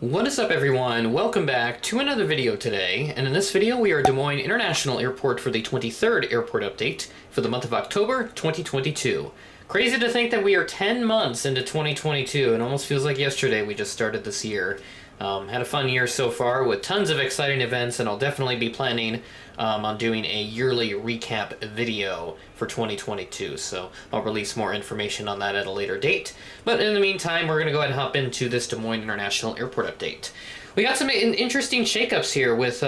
What is up, everyone? Welcome back to another video today, and in this video we are at Des Moines International Airport for the 23rd airport update for the month of October 2022. Crazy to think that we are 10 months into 2022, and almost feels like yesterday we just started this year. Had a fun year so far with tons of exciting events, and I'll definitely be planning on doing a yearly recap video for 2022, so I'll release more information on that at a later date. But in the meantime, we're going to go ahead and hop into this Des Moines International Airport update. We got some interesting shakeups here with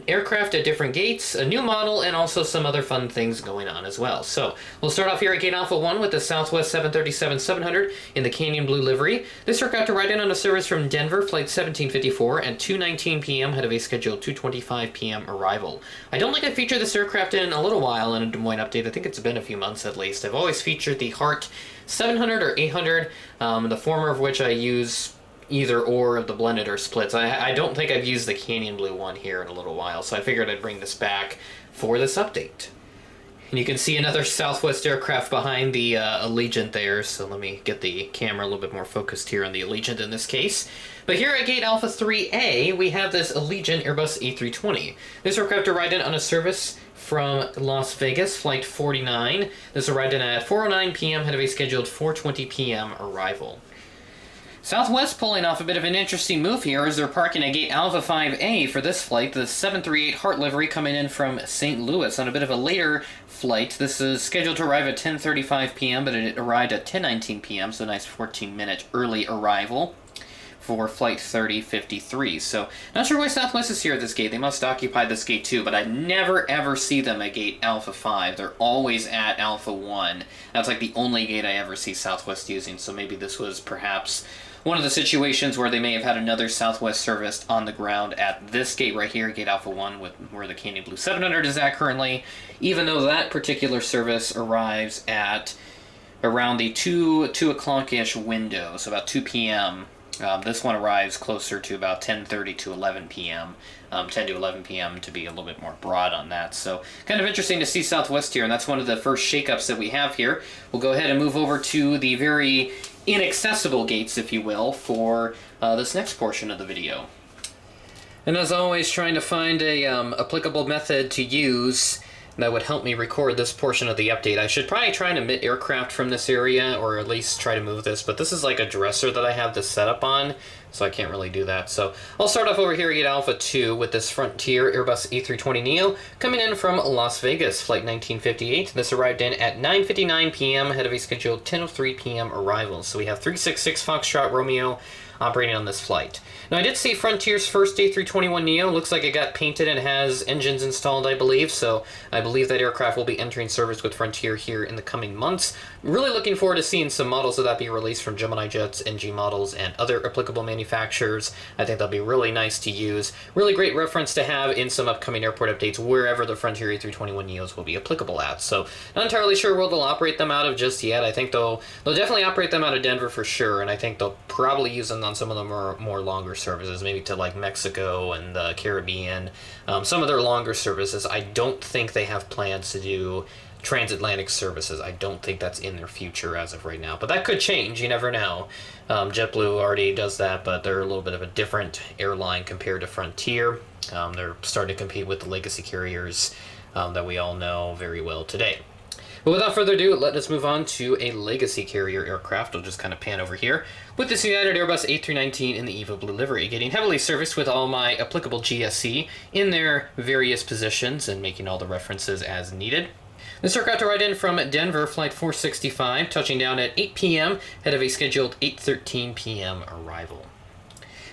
aircraft at different gates, a new model, and also some other fun things going on as well. So we'll start off here at Gate Alpha 1 with the Southwest 737-700 in the Canyon Blue livery. This aircraft arrived in on a service from Denver, flight 1754 at 2:19 p.m. ahead of a scheduled 2:25 p.m. arrival. I don't think I featured this aircraft in a little while in a Des Moines update. I think it's been a few months at least. I've always featured the Heart 700 or 800, the former of which I use either or of the blended or splits. I don't think I've used the Canyon Blue one here in a little while, so I figured I'd bring this back for this update. And you can see another Southwest aircraft behind the Allegiant there, so let me get the camera a little bit more focused here on the Allegiant in this case. But here at Gate Alpha 3A, we have this Allegiant Airbus A320. This aircraft arrived in on a service from Las Vegas, flight 49. This arrived in at 4:09 p.m. ahead of a scheduled 4:20 p.m. arrival. Southwest pulling off a bit of an interesting move here as they're parking at Gate Alpha 5A for this flight, the 738 Heart livery coming in from St. Louis on a bit of a later flight. This is scheduled to arrive at 10:35 p.m., but it arrived at 10:19 p.m., so a nice 14-minute early arrival for flight 3053. So, not sure why Southwest is here at this gate. They must occupy this gate too, but I never ever see them at Gate Alpha 5. They're always at Alpha 1. That's like the only gate I ever see Southwest using, so maybe this was perhaps one of the situations where they may have had another Southwest service on the ground at this gate right here, Gate Alpha 1, with where the Canyon Blue 700 is at currently, even though that particular service arrives at around the 2 o'clock-ish window, so about 2 p.m. This one arrives closer to about 10:30 to 11 p.m., 10 to 11 p.m. to be a little bit more broad on that. So kind of interesting to see Southwest here, and that's one of the first shakeups that we have here. We'll go ahead and move over to the very inaccessible gates, if you will, for this next portion of the video. And as always, trying to find a applicable method to use that would help me record this portion of the update. I should probably try and emit aircraft from this area, or at least try to move this, but this is like a dresser that I have this set up on, so I can't really do that. So I'll start off over here at Alpha 2 with this Frontier Airbus A320neo coming in from Las Vegas, flight 1958. This arrived in at 9:59 p.m. ahead of a scheduled 10:03 p.m. arrival. So we have 366 Foxtrot Romeo operating on this flight. Now, I did see Frontier's first A321neo. Looks like it got painted and has engines installed, I believe, so I believe that aircraft will be entering service with Frontier here in the coming months. Really looking forward to seeing some models of that be released from Gemini Jets, NG models, and other applicable manufacturers. I think that'll be really nice to use. Really great reference to have in some upcoming airport updates wherever the Frontier A321neos will be applicable at. So, not entirely sure where they'll operate them out of just yet. I think they'll definitely operate them out of Denver for sure, and I think they'll probably use them on some of the more longer services, maybe to like Mexico and the Caribbean. Some of their longer services, I don't think they have plans to do transatlantic services. I don't think that's in their future as of right now, but that could change. You never know. JetBlue already does that, but they're a little bit of a different airline compared to Frontier. They're starting to compete with the legacy carriers that we all know very well today. But without further ado, let us move on to a legacy carrier aircraft. I'll just kind of pan over here with this United Airbus A319 in the EVA Blue livery, getting heavily serviced with all my applicable GSC in their various positions and making all the references as needed. This aircraft arrived in from Denver, flight 465, touching down at 8 p.m. ahead of a scheduled 8:13 p.m. arrival.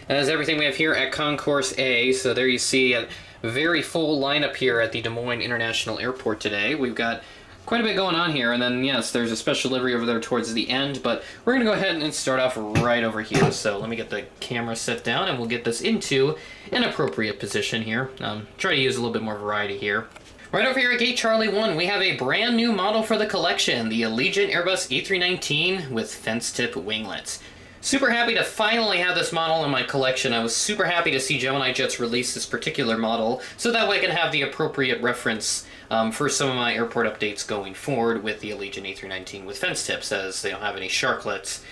And that's everything we have here at Concourse A. So there you see a very full lineup here at the Des Moines International Airport today. We've got quite a bit going on here, and then yes, there's a special livery over there towards the end, but we're going to go ahead and start off right over here. So let me get the camera set down and we'll get this into an appropriate position here. Try to use a little bit more variety here. Right over here at Gate Charlie 1, we have a brand new model for the collection, the Allegiant Airbus A319 with fence tip winglets. Super happy to finally have this model in my collection. I was super happy to see Gemini Jets release this particular model, so that way I can have the appropriate reference for some of my airport updates going forward with the Allegiant A319 with fence tips, as they don't have any sharklets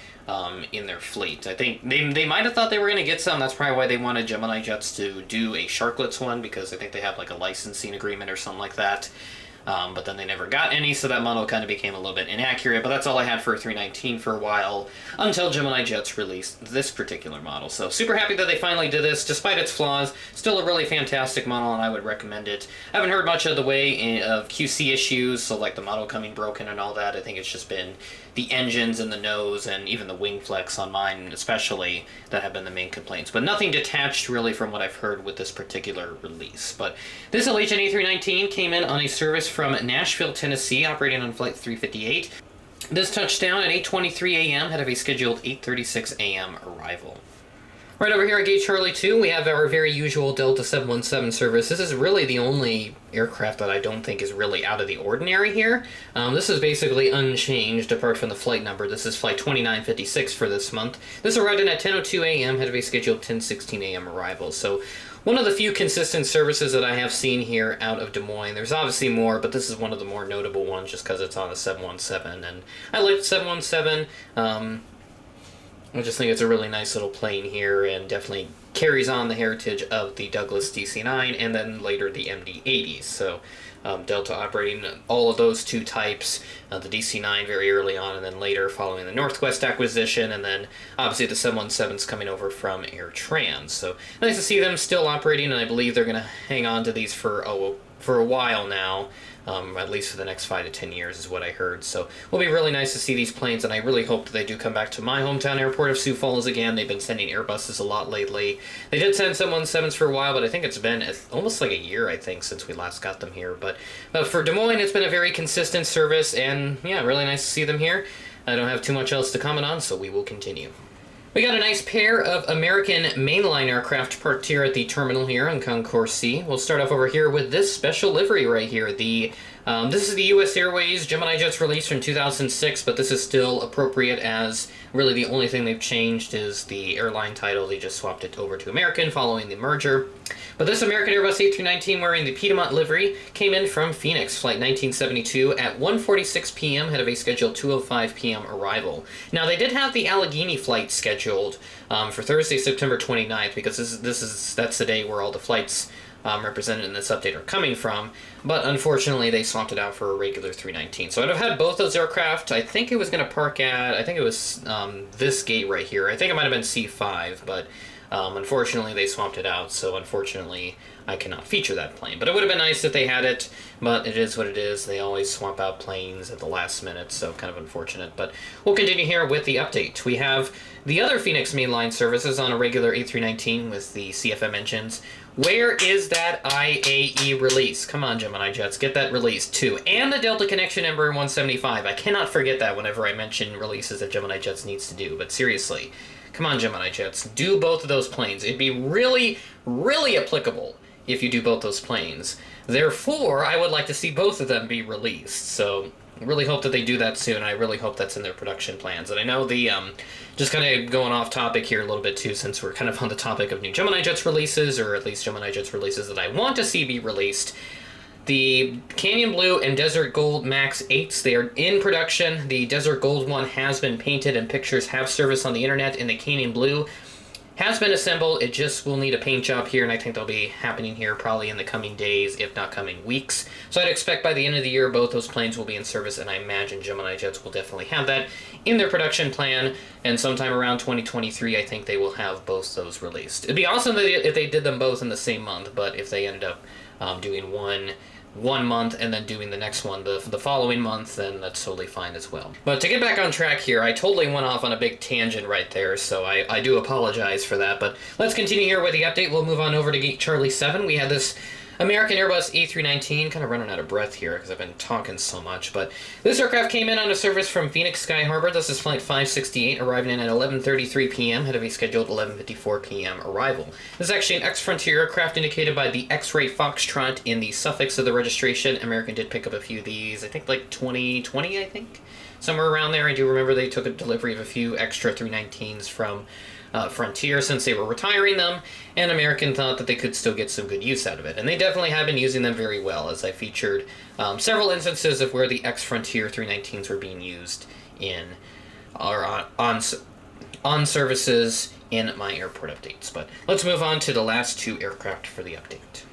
in their fleet. I think they might have thought they were going to get some. That's probably why they wanted Gemini Jets to do a Sharklets one, because I think they have like a licensing agreement or something like that. But then they never got any, so that model kind of became a little bit inaccurate. But that's all I had for 319 for a while, until Gemini Jets released this particular model. So super happy that they finally did this, despite its flaws. Still a really fantastic model, and I would recommend it. I haven't heard much of the way of QC issues, so like the model coming broken and all that. I think it's just been the engines and the nose and even the wing flex on mine especially that have been the main complaints. But nothing detached really from what I've heard with this particular release. But this Allegiant A319 came in on a service from Nashville, Tennessee, operating on flight 358. This touched down at 8:23 a.m. ahead of a scheduled 8:36 a.m. arrival. Right over here at Gate Charlie 2, we have our very usual Delta 717 service. This is really the only aircraft that I don't think is really out of the ordinary here. This is basically unchanged apart from the flight number. This is flight 2956 for this month. This arrived in at 10:02 a.m. ahead of a scheduled 10:16 a.m. arrival. So one of the few consistent services that I have seen here out of Des Moines. There's obviously more, but this is one of the more notable ones just because it's on a 717. And I like the 717. I just think it's a really nice little plane here, and definitely carries on the heritage of the Douglas DC-9 and then later the MD-80s. So Delta operating all of those two types, the DC-9 very early on, and then later following the Northwest acquisition, and then obviously the 717s coming over from Air Trans. So nice to see them still operating, and I believe they're going to hang on to these for a while now. At least for the next 5 to 10 years is what I heard. So it'll be really nice to see these planes, and I really hope that they do come back to my hometown airport of Sioux Falls again. They've been sending Airbuses a lot lately. They did send 717s for a while, but I think it's been almost like a year, I think, since we last got them here. But for Des Moines, it's been a very consistent service, and yeah, really nice to see them here. I don't have too much else to comment on, so we will continue. We got a nice pair of American mainline aircraft parked here at the terminal here on Concourse C. We'll start off over here with this special livery right here. This is the U.S. Airways Gemini Jets release from 2006, but this is still appropriate, as really the only thing they've changed is the airline title. They just swapped it over to American following the merger. But this American Airbus A319 wearing the Piedmont livery came in from Phoenix, flight 1972, at 1:46 p.m. ahead of a scheduled 2:05 p.m. arrival. Now, they did have the Allegheny flight scheduled for Thursday, September 29th, because that's the day where all the flights represented in this update are coming from, but unfortunately they swapped it out for a regular 319. So I'd have had both those aircraft. I think it was going to park at, I think it was this gate right here. I think it might have been C5, but unfortunately they swapped it out, so unfortunately I cannot feature that plane. But it would have been nice if they had it, but it is what it is. They always swap out planes at the last minute, so kind of unfortunate. But we'll continue here with the update. We have the other Phoenix mainline services on a regular A319 with the CFM engines. Where is that IAE release? Come on, Gemini Jets, get that release too. And the Delta Connection Embraer 175. I cannot forget that whenever I mention releases that Gemini Jets needs to do. But seriously, come on, Gemini Jets, do both of those planes. It'd be really, really applicable if you do both those planes. Therefore, I would like to see both of them be released. So I really hope that they do that soon. I really hope that's in their production plans. And I know the, just kind of going off topic here a little bit too, since we're kind of on the topic of new Gemini Jets releases, or at least Gemini Jets releases that I want to see be released. The Canyon Blue and Desert Gold Max 8s, they are in production. The Desert Gold one has been painted and pictures have surfaced on the internet, and the Canyon Blue has been assembled. It just will need a paint job here, and I think that'll be happening here probably in the coming days, if not coming weeks. So I'd expect by the end of the year, both those planes will be in service, and I imagine Gemini Jets will definitely have that in their production plan, and sometime around 2023, I think they will have both those released. It'd be awesome if they did them both in the same month, but if they ended up doing one month and then doing the next one the following month, then that's totally fine as well. But to get back on track here, I totally went off on a big tangent right there, so I do apologize for that. But let's continue here with the update. We'll move on over to Gate Charlie 7. We had this American Airbus A319, kind of running out of breath here because I've been talking so much, but this aircraft came in on a service from Phoenix Sky Harbor. This is flight 568, arriving in at 11:33 p.m., ahead of a scheduled 11:54 p.m. arrival. This is actually an ex-Frontier aircraft indicated by the X-Ray Foxtrot in the suffix of the registration. American did pick up a few of these, I think like 2020, I think? Somewhere around there. I do remember they took a delivery of a few extra 319s from Frontier since they were retiring them, and American thought that they could still get some good use out of it. And they definitely have been using them very well, as I featured several instances of where the ex-Frontier 319s were being used in, or on on services in my airport updates. But let's move on to the last 2 aircraft for the update.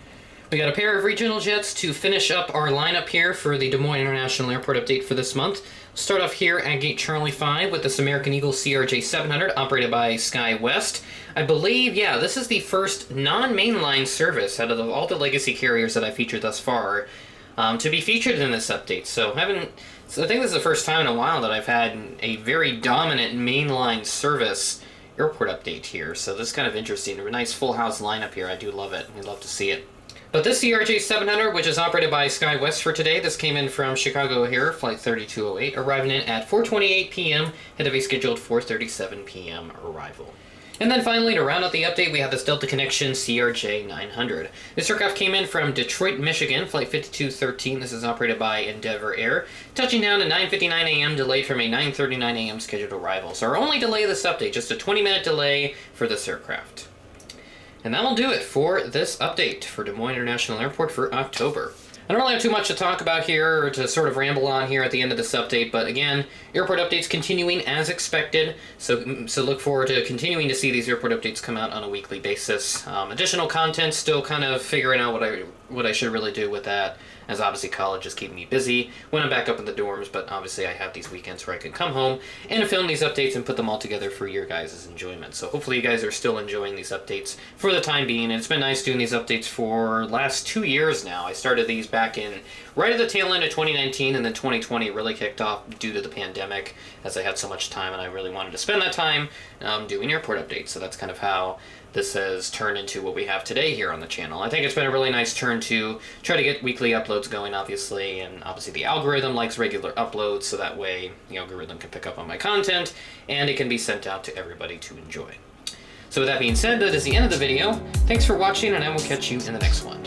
We got a pair of regional jets to finish up our lineup here for the Des Moines International Airport update for this month. Start off here at Gate Charlie 5 with this American Eagle CRJ 700 operated by SkyWest. I believe, yeah, this is the first non-mainline service out of all the legacy carriers that I featured thus far to be featured in this update. So I think this is the first time in a while that I've had a very dominant mainline service airport update here. So this is kind of interesting. A nice full house lineup here. I do love it. We love to see it. But this CRJ 700, which is operated by SkyWest for today, this came in from Chicago O'Hare, Flight 3208, arriving in at 4:28 p.m., ahead of a scheduled 4:37 p.m. arrival. And then finally, to round out the update, we have this Delta Connection CRJ 900. This aircraft came in from Detroit, Michigan, Flight 5213. This is operated by Endeavor Air. Touching down at 9:59 a.m., delayed from a 9:39 a.m. scheduled arrival. So our only delay of this update, just a 20-minute delay for this aircraft. And that'll do it for this update for Des Moines International Airport for October. I don't really have too much to talk about here or to sort of ramble on here at the end of this update, but again, airport updates continuing as expected, so look forward to continuing to see these airport updates come out on a weekly basis. Additional content, still kind of figuring out what I should really do with that, as obviously college is keeping me busy when I'm back up in the dorms, but obviously I have these weekends where I can come home and film these updates and put them all together for your guys' enjoyment. So hopefully you guys are still enjoying these updates for the time being, and it's been nice doing these updates for the last 2 years now. I started these back in right at the tail end of 2019, and then 2020 really kicked off due to the pandemic, as I had so much time and I really wanted to spend that time doing airport updates. So that's kind of how this has turned into what we have today here on the channel. I think it's been a really nice turn to try to get weekly uploads going, obviously, and obviously the algorithm likes regular uploads, so that way the algorithm can pick up on my content and it can be sent out to everybody to enjoy. So with that being said, that is the end of the video. Thanks for watching, and I will catch you in the next one.